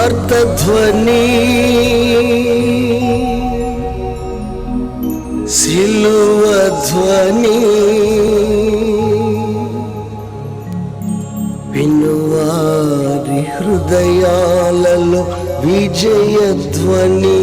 ఆర్తధ్వని సిలువ ధ్వని వినువారి హృదయాలలో విజయధ్వని.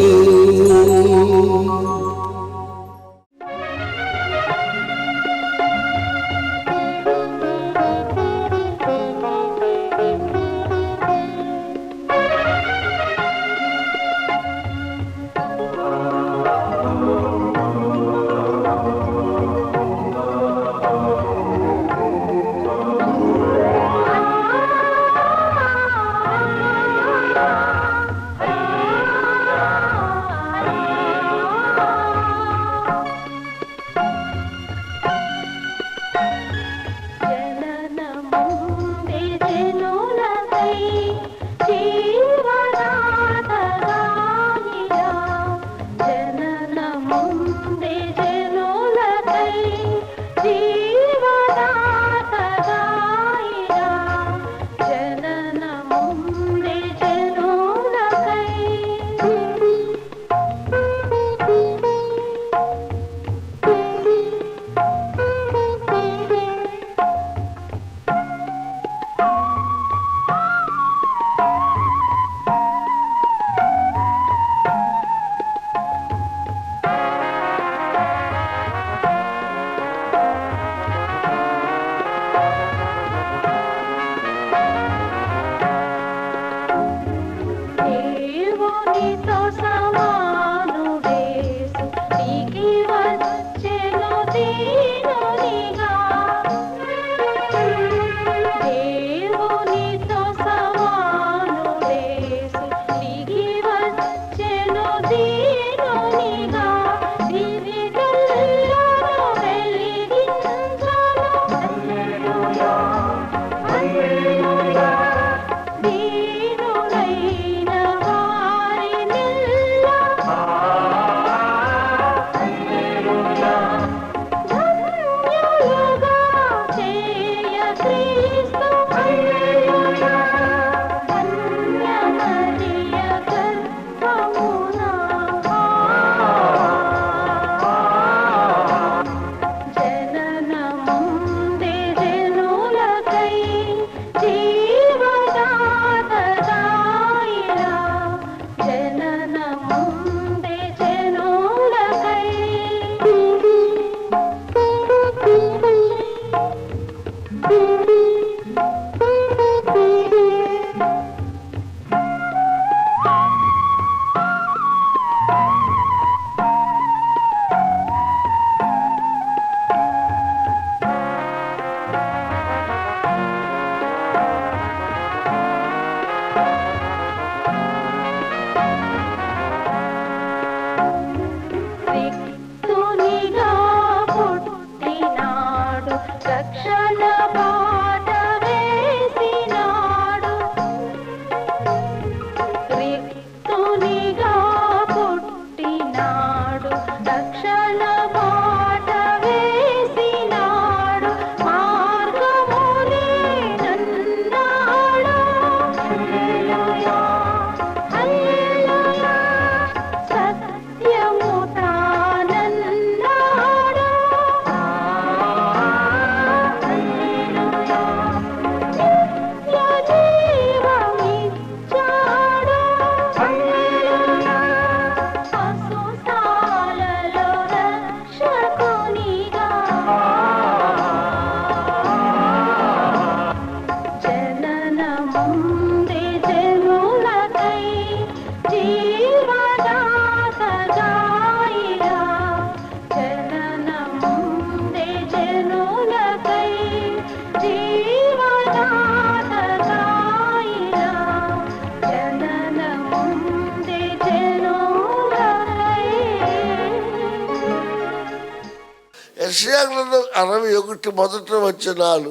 యెషయా గ్రంథం 61 మొదటి వచనాలు,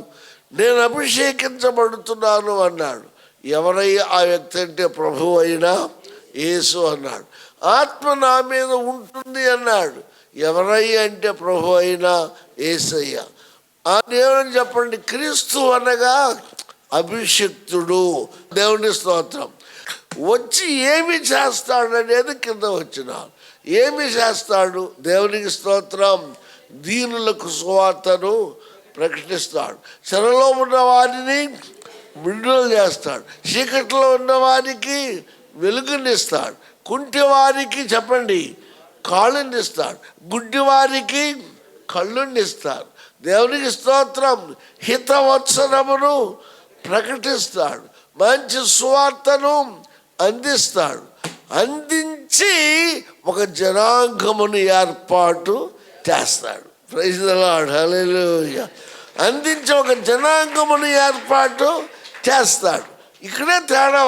నేను అభిషేకించబడుతున్నాను అన్నాడు. ఎవరయ్యా ఆ వ్యక్తి అంటే ప్రభువు అయినా యేసు అన్నాడు. ఆత్మ నా మీద ఉంటుంది అన్నాడు. ఎవరయ్యా అంటే ప్రభు అయినా యేసయ్య. ఆ దేవుని చెప్పండి, క్రీస్తు అనగా అభిషిక్తుడు. దేవుని స్తోత్రం. వచ్చి ఏమి చేస్తాడు అనేది కింద వచ్చినారు. ఏమి చేస్తాడు? దేవునికి స్తోత్రం. దీనులకు సువార్తను ప్రకటిస్తాడు. చెరలో ఉన్న వారిని విడుదల చేస్తాడు. చీకట్లో ఉన్న వారికి వెలుగునిస్తాడు. కుంటి వారికి చెప్పండి కాళ్ళనిస్తాడు. గుడ్డి వారికి కళ్ళునిస్తాడు. దేవునికి స్తోత్రం. హితవత్సరమును ప్రకటిస్తాడు. మంచి సువార్తను అందిస్తాడు. అందించి ఒక జనాంగమును ఏర్పాటు చేస్తాడు. ప్రైజ్ ది లార్డ్, హల్లెలూయా. అందించి ఒక జనాంగమును ఏర్పాటు చేస్తాడు. ఇక్కడే తేడా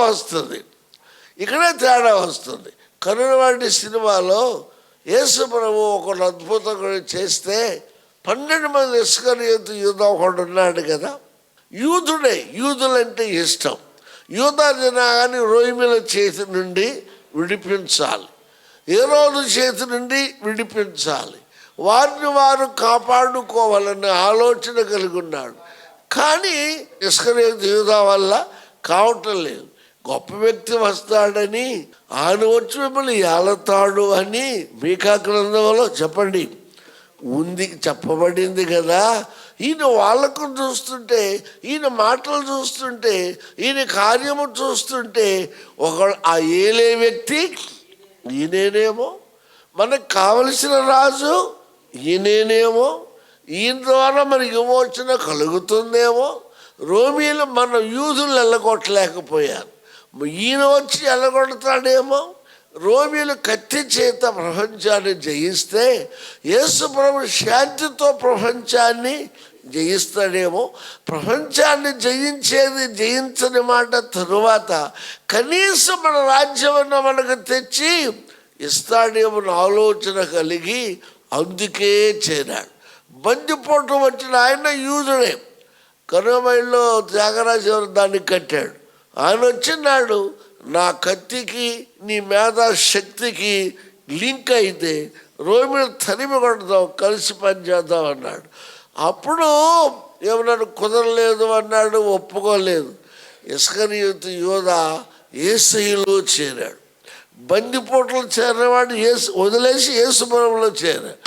వస్తుంది. కరుణవాడి సినిమాలో యేసు ప్రభు ఒక అద్భుతం చేస్తే 12 మంది ఇస్కరియోతు యూదా ఒకడు ఉన్నాడు కదా. యూదులంటే ఇష్టం. యూదా జనాన్ని రోమిల చేతి నుండి విడిపించాలి, హేరోదు చేతి నుండి విడిపించాలి, వారిని వారు కాపాడుకోవాలనే ఆలోచన కలిగి ఉన్నాడు. కానీ ఇస్కరియోతు యూదా వల్ల కావటం లేదు. గొప్ప వ్యక్తి వస్తాడని, ఆయన వచ్చి మిమ్మల్ని ఏలతాడు అని మీకా గ్రంథంలో చెప్పండి ఉంది, చెప్పబడింది కదా. ఈయన వాళ్ళకు చూస్తుంటే, ఈయన మాటలు చూస్తుంటే, ఈయన కార్యము చూస్తుంటే ఒక ఆ ఏలే వ్యక్తి ఈయనేనేమో, మనకు కావలసిన రాజు ఈయనేనేమో, ఈయన ద్వారా మనకి విమోచన కలుగుతుందేమో. రోమీలు మన యూదులు వెళ్ళగొట్టలేకపోయారు, ఈయన వచ్చి వెళ్ళగొడతాడేమో. రోమీలు కత్తి చేత ప్రపంచాన్ని జయిస్తే యేసు ప్రభు శాంతితో ప్రపంచాన్ని జయిస్తాడేమో. ప్రపంచాన్ని జయించని మాట తరువాత కనీసం మన రాజ్యమన్న మనకు తెచ్చి ఇస్తాడేమో ఆలోచన కలిగి అందుకే చేరాడు. బందిపోటు వచ్చిన ఆయన యూదుడే. కరుణమైల్లో త్యాగరాజు దాన్ని కట్టాడు. ఆయన వచ్చినాడు, నా కత్తికి నీ మేధా శక్తికి లింక్ అయితే రోమిలు తరిమి కొడదాం, కలిసి పనిచేద్దాం అన్నాడు. అప్పుడు ఏమన్నాడు? కుదరలేదు అన్నాడు, ఒప్పుకోలేదు. ఇస్కరియోతు యూదా యేసయ్యలో చేరాడు. బందిపోట్లు చేరినవాడు వదిలేసి యేసుపురంలో చేరాడు.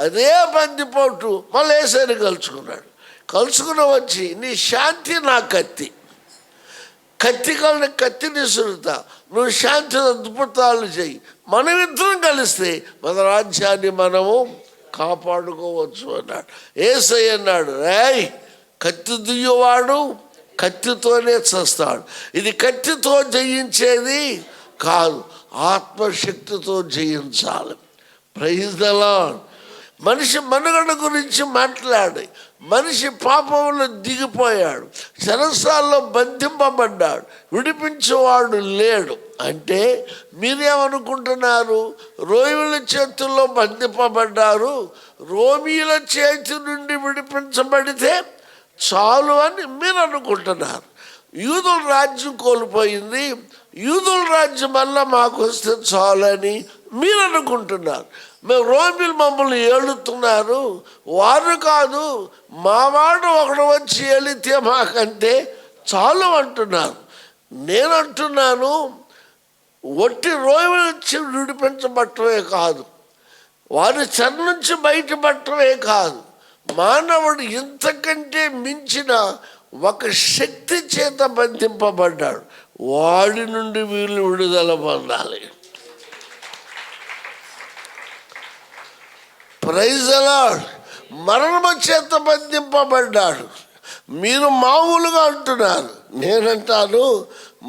అదే బందిపోటు మళ్ళీ యేసయ్యని కలుసుకుని వచ్చి, నీ శాంతి నా కత్తి, కత్తిని సురుతా, నువ్వు శాంతి అద్భుతాలు చెయ్యి, మనమిద్దరం కలిస్తే మన రాజ్యాన్ని మనము కాపాడుకోవచ్చు అన్నాడు. యేసయ్య అన్నాడు, రేయ్ కత్తి దుయ్యవాడు కత్తితోనే చస్తాడు. ఇది కత్తితో జయించేది కాదు, ఆత్మశక్తితో జయించాలి. Praise the Lord. మనిషి మనుగడ గురించి మాట్లాడి, మనిషి పాపంలో దిగిపోయాడు, చెరసాల్లో బంధింపబడ్డాడు, విడిపించేవాడు లేడు. అంటే మీరేమనుకుంటున్నారు? రోమిల చేతుల్లో బంధింపబడ్డారు, రోమీల చేతి నుండి విడిపించబడితే చాలు అని మీరు అనుకుంటున్నారు. యూదుల రాజ్యం కోల్పోయింది, యూదుల రాజ్యం వల్ల మాకు వస్తే చాలని మీరు అనుకుంటున్నారు. మేము రోమిలు మమ్మల్ని ఏలుతున్నారు, వారు కాదు, మావాడు ఒకడు వచ్చి ఏలితే మాకంటే చాలు అంటున్నారు. నేను అంటున్నాను, ఒట్టి రోమిల నుంచి విడిపించబట్టమే కాదు, వారి చెర నుంచి బయటపడటమే కాదు, మానవుడు ఇంతకంటే మించిన ఒక శక్తి చేత బంధింపబడ్డాడు. వాడి నుండి వీళ్ళు విడుదల పొందాలి. Praise the Lord. మరణము చేత బంధింపబడ్డాడు. మీరు మామూలుగా అంటున్నారు, నేనంటాను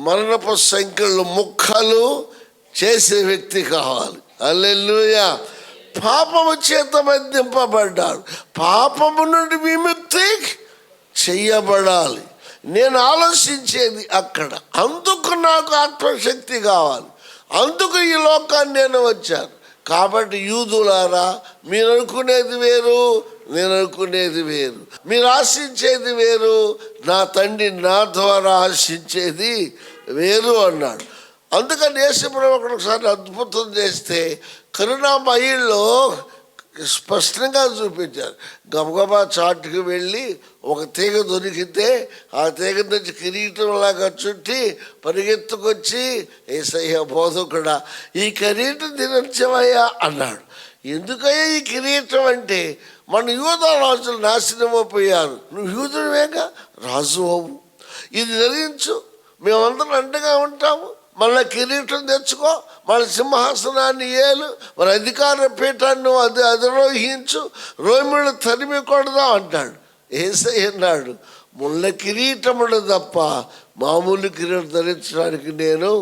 మరణపు సంఖ్యలు ముక్కలు చేసే వ్యక్తి కావాలి. హల్లెలూయా. పాపము చేత బంధింపబడ్డాడు, పాపము నుండి విముక్తి చెయ్యబడాలి. నేను ఆలోచించేది అక్కడ. అందుకు నాకు ఆత్మశక్తి కావాలి, అందుకు ఈ లోకాన్ని నేను వచ్చాను. కాబట్టి యూదులారా, మీరు అనుకునేది వేరు, నేను అనుకునేది వేరు, మీరు ఆశించేది వేరు, నా తండ్రి నా ద్వారా ఆశించేది వేరు అన్నాడు. అందుకని యేసుప్రభు ఒకసారి అద్భుతం చేస్తే కరుణామయిలో స్పష్టంగా చూపించారు. గబగబా చాటుకు వెళ్ళి ఒక తీగ దొరికితే ఆ తీగ నుంచి కిరీటంలాగా చుట్టి పరిగెత్తుకొచ్చి యేసయ్య బోధకుడా ఈ కిరీటం తినొచ్చవయ్యా అన్నాడు. ఎందుకయ్యా ఈ కిరీటం అంటే, మన యూద రాజులు నాశనమైపోయారు, నువ్వు యూదుడివేగా రాజు అవు, ఇది ధరించు, మేమందరం అండగా ఉంటాము, మళ్ళీ కిరీటం తెచ్చుకో, మన సింహాసనాన్ని ఏలు, మన అధికార పీఠాన్ని అధిరోహించు, రోమిళ్ళు తరిమి కొడదాం అంటాడు. యేసయ్య అన్నాడు, ముళ్ళ కిరీటముడు తప్ప మామూలు కిరీటం ధరించడానికి నేను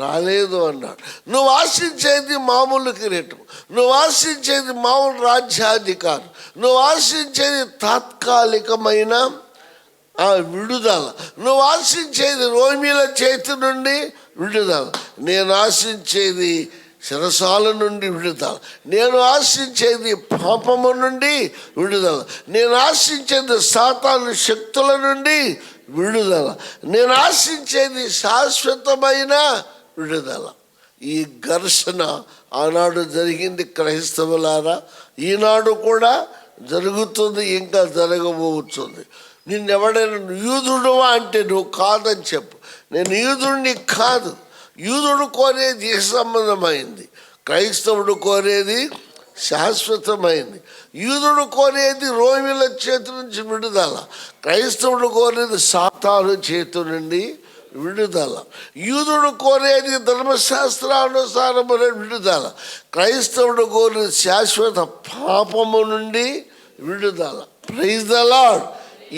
రాలేదు అన్నాడు. నువ్వు ఆశించేది మామూలు కిరీటం, నువ్వు ఆశించేది మామూలు రాజ్యాధికారం, నువ్వు ఆశించేది తాత్కాలికమైన విడుదల, నువ్వు ఆశించేది రోమిల చేతి నుండి విడుదల. నేను ఆశించేది శిరసాల నుండి విడుదల, నేను ఆశించేది పాపము నుండి విడుదల, నేను ఆశించేది సాతాను శక్తుల నుండి విడుదల, నేను ఆశించేది శాశ్వతమైన విడుదల. ఈ ఘర్షణ ఆనాడు జరిగింది క్రైస్తవులారా, ఈనాడు కూడా జరుగుతుంది, ఇంకా జరగబోతుంది. నిన్నెవడైనా యూదుడువా అంటే నువ్వు కాదని చెప్పు. నేను యూదుడిని కాదు. యూదుడు కోరేది సంబంధమైంది, క్రైస్తవుడు కోరేది శాశ్వతమైంది. యూదుడు కోరేది రోమిల చేతి నుంచి విడుదల, క్రైస్తవుడు కోరేది సాతాను చేతి నుండి విడుదల. యూదుడు కోరేది ధర్మశాస్త్రానుసారమైన విడుదల, క్రైస్తవుడు కోరేది శాశ్వత పాపము నుండి విడుదల. Praise the Lord.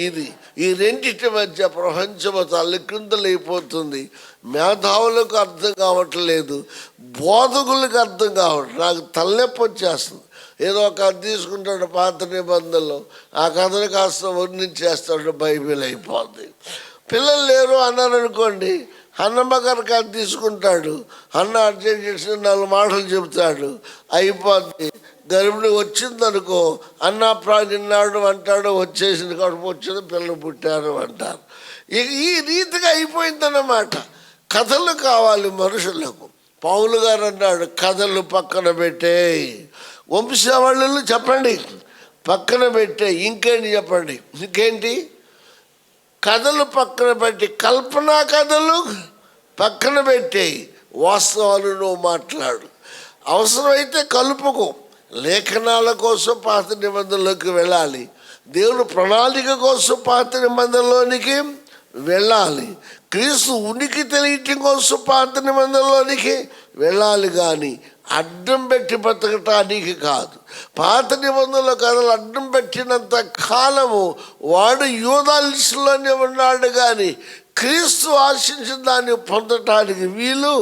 ఇది ఈ రెండింటి మధ్య ప్రపంచము తల్లికిందులైపోతుంది. మేధావులకు అర్థం కావట్లేదు, బోధకులకు అర్థం కావట్లేదు. నాకు తలనొప్పి వచ్చేస్తుంది. ఏదో ఒక కథ తీసుకుంటాడు పాత నిబంధనలో, ఆ కథను కాస్త వర్ణించేస్తాడు, బైబిల్ అయిపోద్ది. పిల్లలు లేరు అన్నారు అనుకోండి, అన్నమ్మ గారు కథ తీసుకుంటాడు, అన్న అర్జెంట్ చేసి 4 మాటలు చెబుతాడు, అయిపోద్ది. గర్భిణి వచ్చిందనుకో, అన్న నిన్నాడు అంటాడు, వచ్చేసింది, కడుపు వచ్చింది, పిల్లలు పుట్టారు అంటారు. ఈ రీతిగా అయిపోయిందన్నమాట. కథలు కావాలి మనుషులకు. పౌలు గారు అన్నాడు, కథలు పక్కన పెట్టేయి, వంశావళులు చెప్పండి పక్కన పెట్టే, ఇంకేంటి చెప్పండి, ఇంకేంటి కథలు పక్కన పెట్టి, కల్పనా కథలు పక్కన పెట్టేయి, వాస్తవాలు నువ్వు మాట్లాడు. అవసరమైతే కలుపుకో. లేఖనాల కోసం పాత నిబంధనలోకి వెళ్ళాలి, దేవుని ప్రణాళిక కోసం పాత నిబంధనలోనికి వెళ్ళాలి, క్రీస్తు ఉనికి తెలియటం కోసం పాత నిబంధనలోనికి వెళ్ళాలి. కానీ అడ్డం పెట్టి బతకటానికి కాదు. పాత నిబంధనల కథలు అడ్డం పెట్టినంత కాలము వాడు యూదా లిస్టులోనే ఉన్నాడు, కానీ క్రీస్తు ఆశించిన దాన్ని పొందటానికి వీలు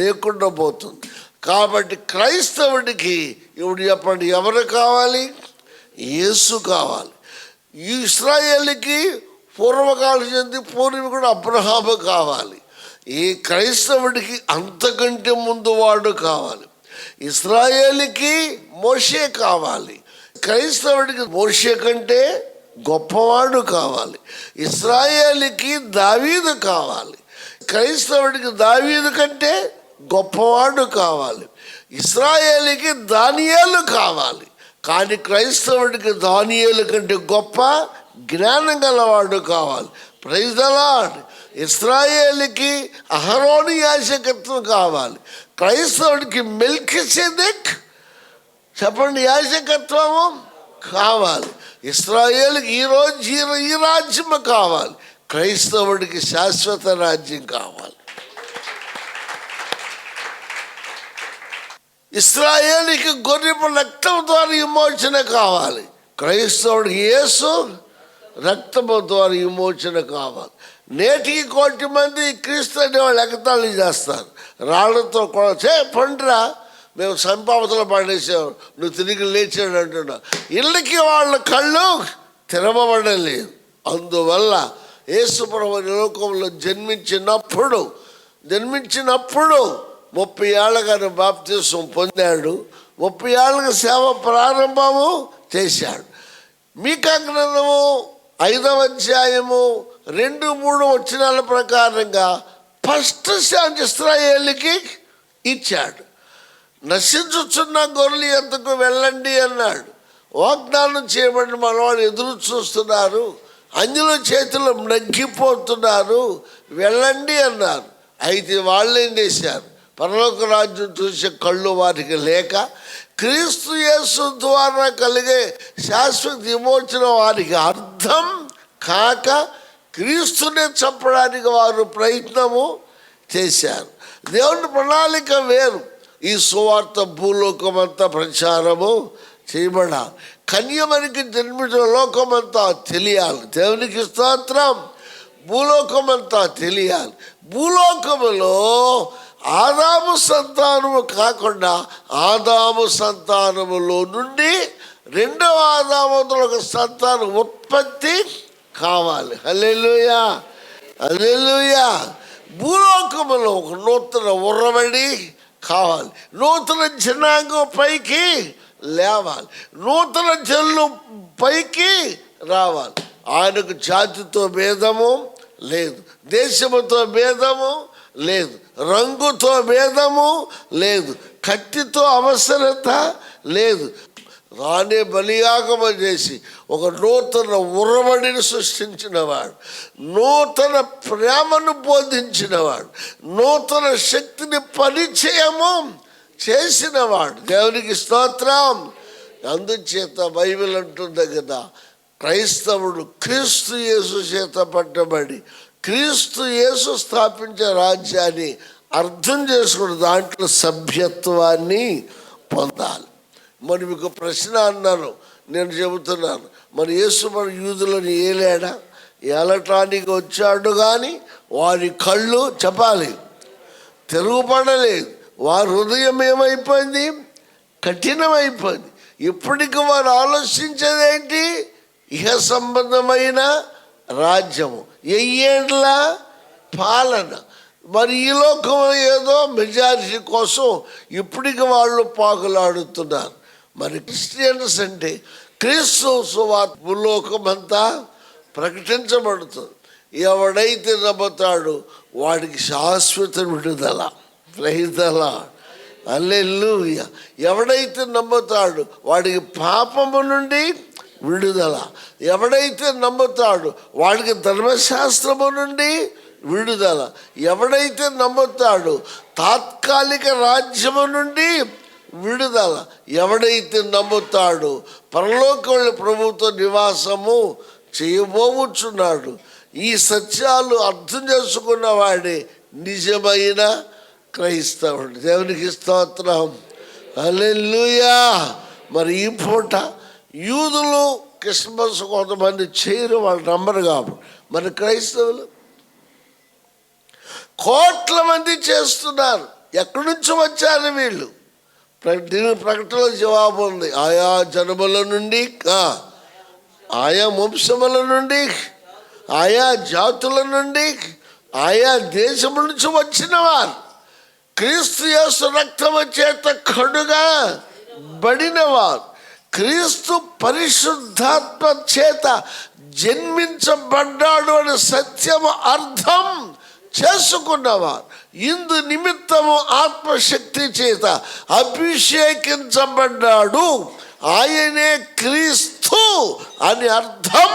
లేకుండా పోతుంది. కాబట్టి క్రైస్తవుడికి ఇప్పుడు చెప్పండి, ఎవరు కావాలి? యేసు కావాలి. ఈ ఇశ్రాయేలుకి పూర్వకాలం చెంది పూర్వీకుడు అబ్రహాము కావాలి. ఈ క్రైస్తవుడికి అంతకంటే ముందు వాడు కావాలి. ఇశ్రాయేలుకి మోషే కావాలి, క్రైస్తవుడికి మోషే కంటే గొప్పవాడు కావాలి. ఇశ్రాయేలుకి దావీదు కావాలి, క్రైస్తవుడికి దావీదు కంటే గొప్పవాడు కావాలి. ఇశ్రాయేలుకి దానియేలు కావాలి, కానీ క్రైస్తవుడికి దానియేలు కంటే గొప్ప జ్ఞానం గలవాడు కావాలి. Praise the lord. ఇశ్రాయేలుకి అహరోను యాజకత్వం కావాలి, క్రైస్తవుడికి మెల్కీసెదెక్ చెప్పండి యాజకత్వము కావాలి. ఇశ్రాయేలుకి ఈరోజు ఈ రాజ్యం కావాలి, క్రైస్తవుడికి శాశ్వత రాజ్యం కావాలి. ఇశ్రాయేలుకి గొర్రెపు రక్తం ద్వారా విమోచన కావాలి, క్రైస్తవుడికి యేసు రక్తము ద్వారా విమోచన కావాలి. నేటికి 1 కోటి మంది క్రీస్తు అనే వాళ్ళు ఎగతాళి చేస్తారు, రాళ్లతో పండురా, మేము సంపావతలు పడేసాం, నువ్వు తిరిగి లేచాడు అంటున్నావు. ఇళ్ళకి వాళ్ళ కళ్ళు తెరవబడలేదు. అందువల్ల యేసు ప్రభువు లోకంలో జన్మించినప్పుడు 30 ఏళ్ళగానే బాప్తిసం పొందాడు, 30 ఏళ్ళకి సేవ ప్రారంభము చేశాడు. మీకా గ్రంథము 5వ అధ్యాయము 2-3 వచనాల ప్రకారంగా ఫస్ట్ ఛాన్స్ ఇశ్రాయేలుకి ఇచ్చాడు. నశించుచున్న గొర్రెలు ఎంతకు వెళ్ళండి అన్నాడు. వాగ్దానం చేయబడిన మనవాడు ఎదురు చూస్తున్నారు, అన్యుల చేతులు నగ్గిపోతున్నారు, వెళ్ళండి అన్నారు. అయితే వాళ్ళు ఏం చేశారు? పరలోక రాజ్యం చూసే కళ్ళు వారికి లేక, క్రీస్తు యేసు ద్వారా కలిగే శాశ్వత విమోచన వారికి అర్థం కాక, క్రీస్తునే చంపడానికి వారు ప్రయత్నము చేశారు. దేవుని ప్రణాళిక వేరు. ఈ సువార్త భూలోకమంతా ప్రచారము చేయబడాలి. కన్యమనికి జన్మించిన లోకమంతా తెలియాలి. దేవునికి స్తోత్రం. భూలోకమంతా తెలియాలి. భూలోకములో ఆదాము సంతానము కాకుండా ఆదాము సంతానములో నుండి రెండవ ఆదాములో ఒక సంతానం ఉత్పత్తి కావాలి. హల్లెలూయా, హల్లెలూయా. భూలోకములో ఒక నూతన ఉర్రబడి కావాలి. నూతన జనాంగం పైకి లేవాలి. నూతన జల్లు పైకి రావాలి. ఆయనకు జాతితో భేదము లేదు, దేశముతో భేదము లేదు, రంగుతో భేదము లేదు, కత్తితో అవసరత లేదు. రానే బలియాగమ చేసి ఒక నూతన ఉరవడిని సృష్టించినవాడు, నూతన ప్రేమను బోధించినవాడు, నూతన శక్తిని పరిచయము చేసినవాడు. దేవునికి స్తోత్రం. అందుచేత బైబిల్ అంటుంది కదా, క్రైస్తవుడు క్రీస్తు యేసు చేత పట్టబడి క్రీస్తు యేసు స్థాపించే రాజ్యాన్ని అర్థం చేసుకుని దాంట్లో సభ్యత్వాన్ని పొందాలి. మరి మీకు ప్రశ్న అన్నాను, నేను చెబుతున్నాను. మరి యేసు మన యూదులను ఏలాడా? ఏలటానికి వచ్చాడు, కానీ వారి కళ్ళు చెప్పాలి తిరుగుపడలేదు. వారి హృదయం ఏమైపోయింది? కఠినమైపోయింది. ఇప్పటికి వారు ఆలోచించేదేంటి? ఇహ సంబంధమైన రాజ్యము, 1000 ఏళ్ళ పాలన. మరి ఈ లోకం ఏదో మెజారిటీ కోసం ఇప్పటికి వాళ్ళు పాకులాడుతున్నారు. మరి క్రిస్టియన్స్ అంటే క్రీస్తు సువార్త భూలోకమంతా ప్రకటించబడుతుంది. ఎవడైతే నమ్ముతాడో వాడికి శాశ్వత విడుదల. ప్రైజ్ హల్లెలూయా. ఎవడైతే నమ్ముతాడో వాడికి పాపము నుండి విడుదల. ఎవడైతే నమ్ముతాడో వాడికి ధర్మశాస్త్రము నుండి విడుదల. ఎవడైతే నమ్ముతాడో తాత్కాలిక రాజ్యము నుండి విడుదల. ఎవడైతే నమ్ముతాడో పరలోకములో ప్రభుత్వ నివాసము చేయబోచున్నాడు. ఈ సత్యాలు అర్థం చేసుకున్న వాడే నిజమైన క్రైస్తవుడు. దేవునికి స్తోత్రం. హల్లెలూయా. మరి ఈ పూట యూదులు క్రిస్మస్ కొంతమంది చేయరు, వాళ్ళు నమ్మరు కాబట్టి. మరి క్రైస్తవులు కోట్ల మంది చేస్తున్నారు. ఎక్కడి నుంచి వచ్చారు వీళ్ళు? దీని ప్రకటనలో జవాబు ఉంది. ఆయా జనముల నుండి, ఆయా వంశముల నుండి, ఆయా జాతుల నుండి, ఆయా దేశముల నుంచి వచ్చిన వారు, క్రీస్తు యేసు రక్తము చేత కడుగా బడినవారు, క్రీస్తు పరిశుద్ధాత్మ చేత జన్మించబడ్డాడు అనే సత్యము అర్థం చేసుకున్నవారు, ఇందు నిమిత్తము ఆత్మశక్తి చేత అభిషేకించబడ్డాడు, ఆయనే క్రీస్తు అని అర్థం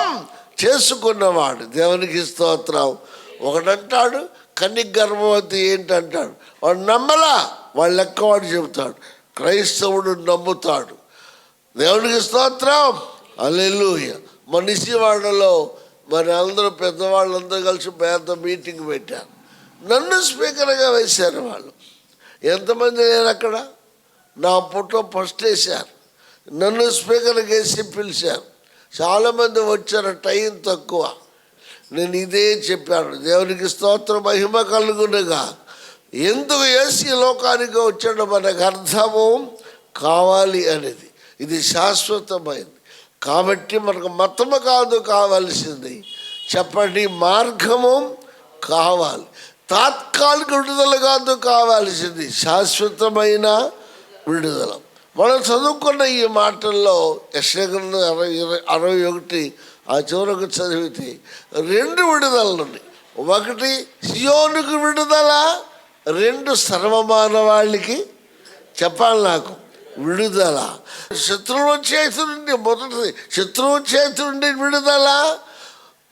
చేసుకున్నవాడు. దేవునికి స్తోత్రం. ఒకడంటాడు కన్నిక గర్భవతి ఏంటంటాడు, వాడు నమ్మలా, వాళ్ళ లెక్క వాడు చెబుతాడు. క్రైస్తవుడు నమ్ముతాడు. దేవునికి స్తోత్రం. హల్లెలూయా. మనిషివాడలో మరి అందరూ పెద్దవాళ్ళందరూ కలిసి పెద్ద మీటింగ్ పెట్టారు. నన్ను స్పీకర్గా వేశారు. వాళ్ళు ఎంతమంది లేరు అక్కడ. నా ఫోటో ఫస్ట్ వేశారు, నన్ను స్పీకర్గా వేసి పిలిచారు. చాలామంది వచ్చారు, టైం తక్కువ. నేను ఇదే చెప్పాను, దేవునికి స్తోత్రం, మహిమ కలుగునుగా. ఎందుకు ఏసీ లోకానికి వచ్చాడో మనకు అర్థము కావాలి అనేది. ఇది శాశ్వతమైనది కాబట్టి మనకు మతము కాదు కావాల్సింది, చెప్పండి, మార్గము కావాలి. తాత్కాలిక విడుదల కాదు కావాల్సింది, శాశ్వతమైన విడుదల. మనం చదువుకున్న ఈ మాటల్లో యెషయా 61 ఆ చివరకు చదివితే 2 విడుదలలు ఉన్నాయి. ఒకటి సియోనుకు విడుదల, 2 సర్వమానవాళికి చెప్పాలి నాకు. విడుదల. శత్రువు చేతి నుండి, మొదటిది శత్రువు చేతి నుండి విడుదల,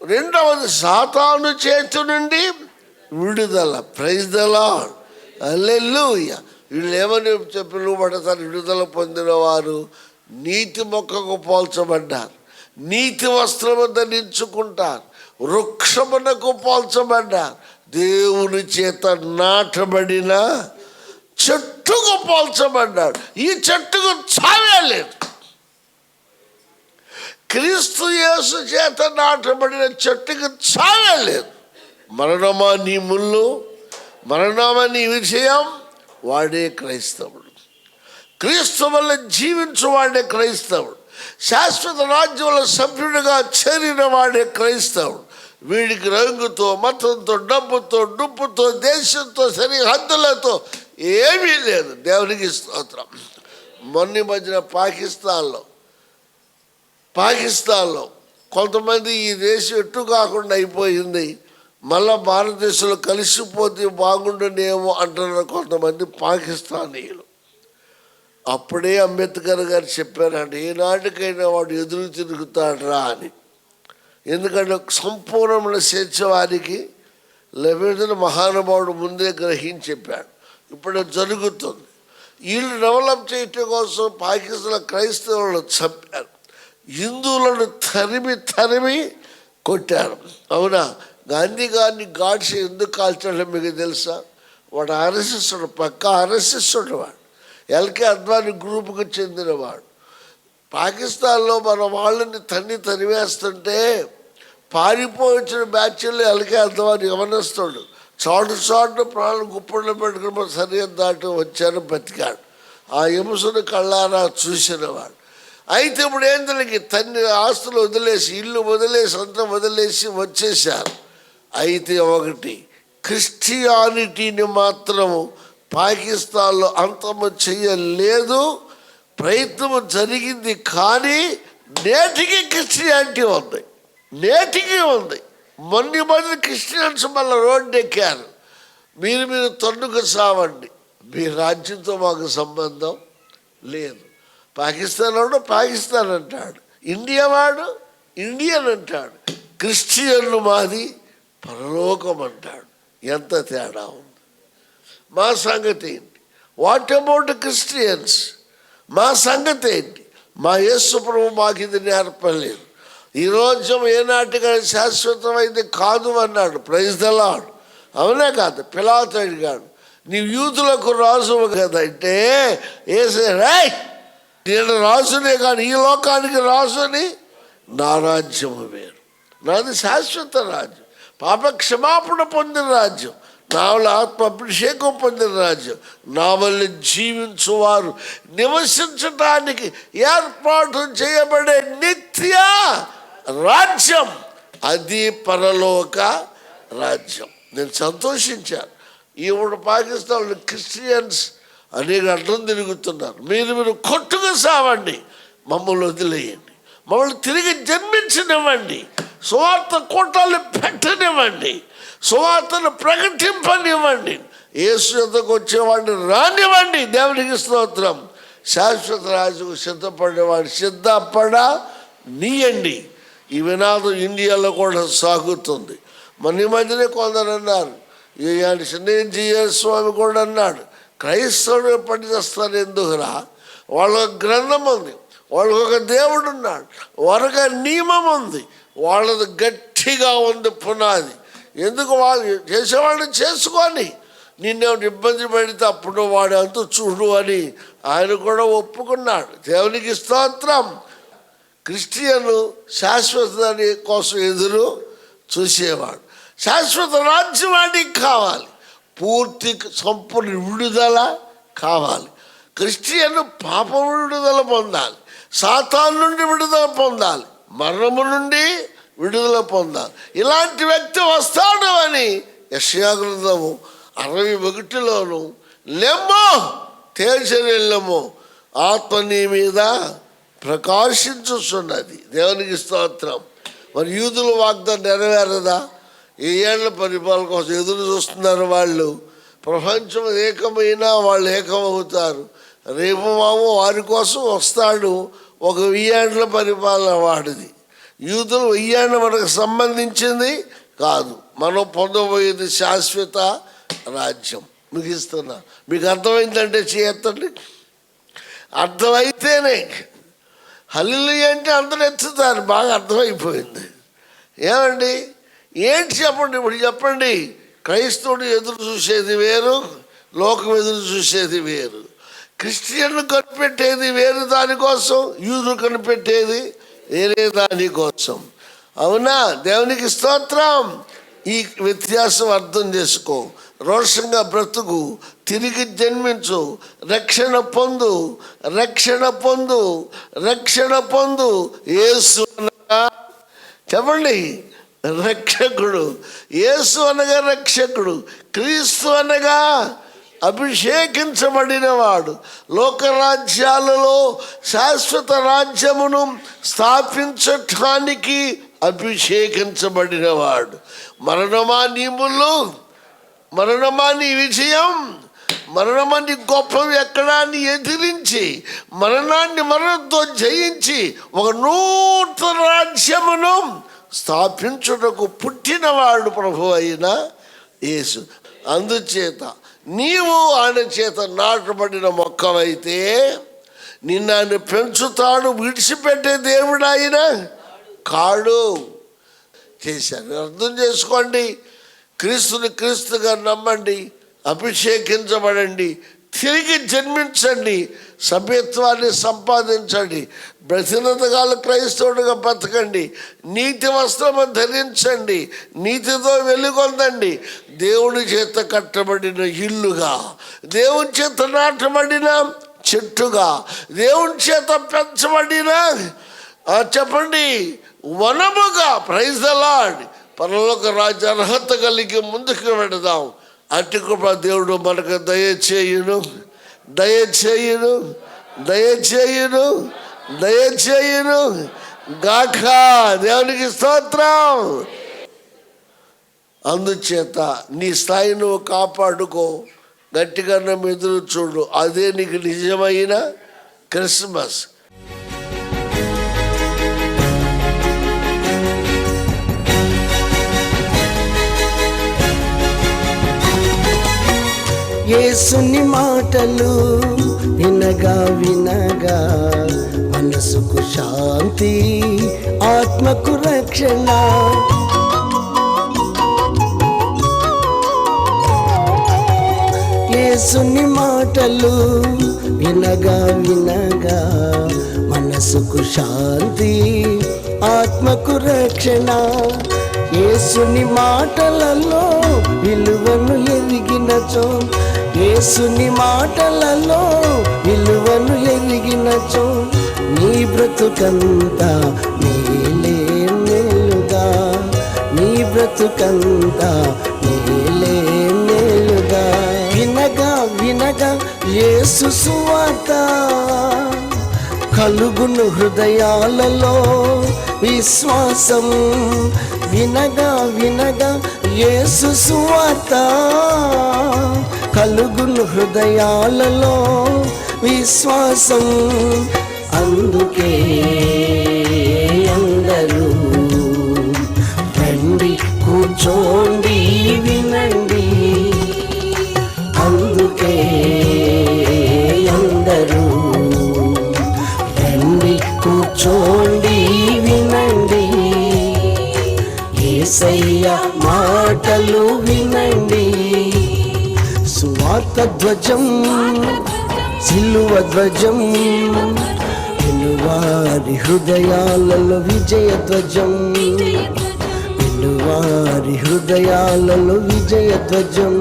రెండవది సాతాను చేతి నుండి విడుదల. ప్రైజ్ ద లార్డ్, హల్లెలూయా. వీళ్ళు ఏమని పిలువబడతారు? విడుదల పొందిన వారు నీతి మొక్కకు పోల్చబడ్డారు, నీతి వస్త్రము ధరించుకుంటారు, వృక్షమునకు పోల్చబడ్డారు, దేవుని చేత నాటబడిన చెట్టుకు పోల్చబడ్డాడు. ఈ చెట్టుకు చావే లేదు. క్రీస్తు యేసు చేత నాటబడిన చెట్టుకు చావే లేదు. మరణమా నీ ముళ్ళు, మరణమా నీ విజయం, వాడే క్రైస్తవుడు. క్రీస్తు వల్ల జీవించు వాడే క్రైస్తవుడు. శాశ్వత రాజ్యంలో సభ్యుడిగా చేరిన వాడే క్రైస్తవుడు. వీడికి రంగుతో, మతంతో, డబ్బుతో, డుప్పుతో, దేశంతో, సరిహద్దులతో ఏమీ లేదు. దేవునికి స్తోత్రం. మొన్న మధ్యన పాకిస్తాన్లో కొంతమంది ఈ దేశం ఎట్టు కాకుండా అయిపోయింది, మళ్ళా భారతదేశంలో కలిసిపోతే బాగుండునేమో అంటున్నారు కొంతమంది పాకిస్తానీయులు. అప్పుడే అంబేద్కర్ గారు చెప్పారంటే, ఏనాటికైనా వాడు ఎదురు తిరుగుతాడరా అని. ఎందుకంటే సంపూర్ణమైన స్వేచ్ఛ వారికి లభించిన మహానుభావుడు ముందే గ్రహించి చెప్పాడు. ఇప్పుడు జరుగుతుంది. వీళ్ళు డెవలప్ చేయటం కోసం పాకిస్తాన్ క్రైస్తవులను చంపారు, హిందువులను తరిమి కొట్టారు. అవునా? గాంధీ గారిని గాడ్స్ ఎందుకు కాల్చాడో మీకు తెలుసా? వాడు ఆర్ఎస్ఎస్, పక్క ఆర్ఎస్ఎస్ వాడు, ఎల్కే అద్వానీ గ్రూపుకు చెందినవాడు. పాకిస్తాన్లో మన వాళ్ళని తరివేస్తుంటే పారిపోయించిన బ్యాచ్లో ఎల్కే అద్వానీ గమనిస్తాడు. చాటు ప్రాణాలు గుప్పట్లో పెట్టుకుని మన సరిహద్దు దాటి వచ్చాను, బతికాడు. ఆ హింసను కళ్ళారా చూసినవాడు. అయితే ఇప్పుడు ఏం తెలియదు, ఆస్తులు వదిలేసి, ఇల్లు వదిలేసి, అంతా వదిలేసి వచ్చేసారు. అయితే ఒకటి, క్రిస్టియానిటీని మాత్రము పాకిస్తాన్లో అంతము చేయలేదు. ప్రయత్నం జరిగింది, కానీ నేటికి క్రిస్టియానిటీ ఉంది, నేటికి ఉంది. మొన్న మంది క్రిస్టియన్స్ మళ్ళీ రోడ్డు ఎక్కారు. మీరు తన్నుకు సావండి, మీ రాజ్యంతో మాకు సంబంధం లేదు. పాకిస్తాన్ వాడు పాకిస్తాన్ అంటాడు, ఇండియా వాడు ఇండియన్ అంటాడు, క్రిస్టియన్లు మాది పరలోకం అంటాడు. ఎంత తేడా ఉంది. మా సంగతి ఏంటి? What about Christians? మా సంగతి ఏంటి? మా యేసు ప్రభు మాకు ఇది నేర్పలేదు. ఈ రోజు ఏనాటిగా శాశ్వతమైంది కాదు అన్నాడు. Praise the Lord. అవునే కాదు? పిలాతు అడిగాడు, నీవు యూదులకు రాజు కదా అంటే, ఏసే రాయ్, నేను రాజునే కానీ ఈ లోకానికి రాజుని, నా రాజ్యము వేరు, నాది శాశ్వత రాజ్యం, పాప క్షమాపణ పొందిన రాజ్యం, నా వల్ల ఆత్మ అభిషేకం పొందిన రాజ్యం, నా వల్ల జీవించువారు నివసించడానికి ఏర్పాటు చేయబడే నిత్య రాజ్యం, అది పరలోక రాజ్యం. నేను సంతోషించాను. ఇప్పుడు పాకిస్తాన్లో క్రిస్టియన్స్ అనేక అడ్డం తిరుగుతున్నారు. మీరు కొట్టుకు సావండి, మమ్మల్ని వదిలేయండి, మమ్మల్ని తిరిగి జన్మించనివ్వండి, సువార్త కూటాలు పెట్టనివ్వండి, సువార్తను ప్రకటింపనివ్వండి, యేసు యొద్దకు వచ్చేవాడిని రానివ్వండి. దేవునికి స్తోత్రం. శాశ్వత రాజుకు సిద్ధపడేవాడు సిద్ధపడనీయండి. ఈ వినాదం ఇండియాలో కూడా సాగుతుంది. మొన్న మధ్యనే కొందరు అన్నారు, చిన్నజీఎస్ స్వామి కూడా అన్నాడు, క్రైస్తవుడు పని చేస్తారు ఎందుకురా? వాళ్ళకు గ్రంథం ఉంది, వాళ్ళకు ఒక దేవుడు ఉన్నాడు, వాళ్ళకి నియమం ఉంది, వాళ్ళది గట్టిగా ఉంది పునాది. ఎందుకు వాళ్ళు చేసేవాడిని చేసుకొని నిన్నేమిటి ఇబ్బంది పెడితే అప్పుడు వాడు అంత చూడు అని ఆయన కూడా ఒప్పుకున్నాడు. దేవునికి స్తోత్రం. క్రిస్టియన్ శాశ్వత కోసం ఎదురు చూసేవాడు. శాశ్వత రాజ్యం వాడికి కావాలి, పూర్తి సంపూర్ణ విడుదల కావాలి. క్రిస్టియన్ పాప విడుదల పొందాలి, సాతాను నుండి విడుదల పొందాలి, మరణము నుండి విడుదల పొందాలి. ఇలాంటి వ్యక్తి వస్తాడు అని యెషయా గ్రంథము 61లోను, లెమ్మో తేజరెల్లము, ఆత్మ నీ మీద ప్రకాశించుతున్నది. దేవునికి స్తోత్రం. మరి యూదుల వాగ్దానం నెరవేరదా? ఈ ఏళ్ల పరిపాలన కోసం ఎదురు చూస్తున్నారు వాళ్ళు. ప్రపంచం ఏకమైనా వాళ్ళు ఏకమవుతారు. రేపు మాము వారి కోసం వస్తాడు. ఒక 1000 ఏండ్ల పరిపాలన వాడిది. యూదులు 1000 ఏండ్ల మనకు సంబంధించింది కాదు. మనం పొందబోయేది శాశ్వత రాజ్యం. ముగిస్తున్నా. మీకు అర్థమైందంటే చేయొద్దండి. అర్థమైతేనే హల్లెలూయా అంటే అందరూ ఎత్తుతారు. బాగా అర్థమైపోయింది. ఏమండి ఏంటి చెప్పండి, ఇప్పుడు చెప్పండి. క్రైస్తవుడు ఎదురు చూసేది వేరు, లోకం ఎదురు చూసేది వేరు. క్రిస్టియన్లు కనిపెట్టేది వేరు దానికోసం, యూదులు కనిపెట్టేది వేరే దానికోసం. అవునా? దేవునికి స్తోత్రం. ఈ వ్యత్యాసం అర్థం చేసుకో. రోషంగా బ్రతుకు, తిరిగి జన్మించు, రక్షణ పొందు, రక్షణ పొందు, రక్షణ పొందు. యేసు అనగా చెప్పండి రక్షకుడు, యేసు అనగా రక్షకుడు, క్రీస్తు అనగా అభిషేకించబడినవాడు, లోకరాజ్యాలలో శాశ్వత రాజ్యమును స్థాపించటానికి అభిషేకించబడినవాడు. మరణమా నీ ముల్లు, మరణమా నీ విజయం, మరణమని గొప్పవి ఎక్కడా అని ఎదిరించి మరణాన్ని మరణంతో జయించి ఒక నూతన రాజ్యమును స్థాపించుటకు పుట్టినవాడు ప్రభు అయిన యేసు. అందుచేత నీవు ఆయన చేత నాటబడిన మొక్కవైతే నిన్ను ఆయన పెంచుతాడు, విడిచిపెట్టే దేవుడు ఆయన కాడు. చేశారు. అర్థం చేసుకోండి. క్రీస్తుని క్రీస్తుగా నమ్మండి, అభిషేకించబడండి, తిరిగి జన్మించండి, సభ్యత్వాన్ని సంపాదించండి, బ్రతినంతకాలం క్రైస్తవుడిగా బతకండి, నీతి వస్త్రము ధరించండి, నీతితో వెలుగొందండి. దేవుని చేత కట్టబడిన ఇల్లుగా, దేవుని చేత నాటబడిన చెట్టుగా, దేవుని చేత పెంచబడిన చెప్పండి వనముగా. Praise the lord. పరలోక రాజ్య అర్హత కలిగి ముందుకు వెళదాం. అట్టి కృప దేవుడు మనకు దయచేయును, దయచేయును, దయచేయును, దయచేయును గాక. దేవునికి స్తోత్రం. అందుచేత నీ స్థాయి నువ్వు కాపాడుకో, గట్టిగా నన్ను ఎదురు చూడు. అదే నీకు నిజమైన క్రిస్మస్. యేసుని మాటలు వినగా వినగా మనసుకు శాంతి, ఆత్మకు రక్షణ. యేసుని మాటలు వినగా వినగా మనసుకు శాంతి, ఆత్మకు రక్షణ. యేసుని మాటలలో విలువను ఎరిగినచో, యేసుని మాటలలో విలువను ఎరిగినచో నీ బ్రతుకంతా మేలే మేలుగా, నీ బ్రతుకంతా మేలే మేలుగా. వినగా వినగా యేసు సువార్త కలుగును హృదయాలలో విశ్వాసం. వినగా వినగా యేసు సువార్త కలుగును హృదయాలలో విశ్వాసం. అందుకే అందరూ రండి, కూర్చోండి, వినండి. అందుకే అందరూ రండి, కూర్చోండి, వినండి. యేసయ్య మాటలు వినండి. సువార్త ధ్వజం, సిలువ ధ్వజం, వినువారి హృదయాలలో విజయ ధ్వజం, వినువారి హృదయాలలో విజయ ధ్వజం.